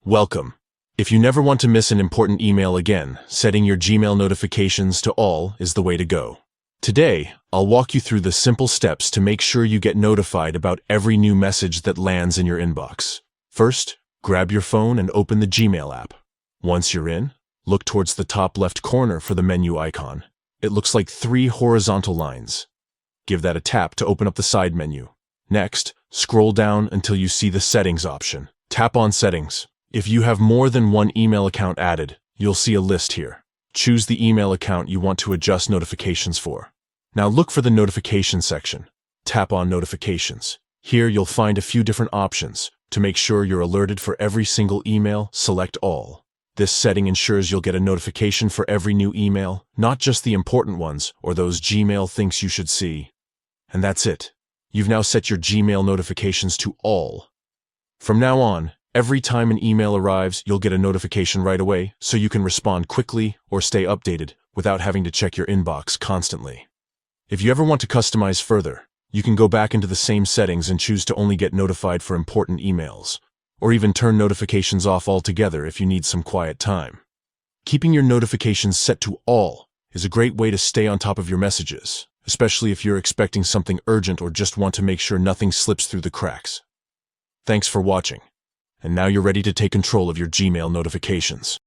Welcome. If you never want to miss an important email again, setting your Gmail notifications to all is the way to go. Today, I'll walk you through the simple steps to make sure you get notified about every new message that lands in your inbox. First, grab your phone and open the Gmail app. Once you're in, look towards the top left corner for the menu icon. It looks like 3 horizontal lines. Give that a tap to open up the side menu. Next, scroll down until you see the Settings option. Tap on Settings. If you have more than one email account added, you'll see a list here. Choose the email account you want to adjust notifications for. Now look for the Notification section. Tap on Notifications. Here you'll find a few different options. To make sure you're alerted for every single email, select All. This setting ensures you'll get a notification for every new email, not just the important ones or those Gmail thinks you should see. And that's it. You've now set your Gmail notifications to All. From now on, every time an email arrives, you'll get a notification right away, so you can respond quickly or stay updated without having to check your inbox constantly. If you ever want to customize further, you can go back into the same settings and choose to only get notified for important emails, or even turn notifications off altogether if you need some quiet time. Keeping your notifications set to All is a great way to stay on top of your messages, especially if you're expecting something urgent or just want to make sure nothing slips through the cracks. Thanks for watching. And now you're ready to take control of your Gmail notifications.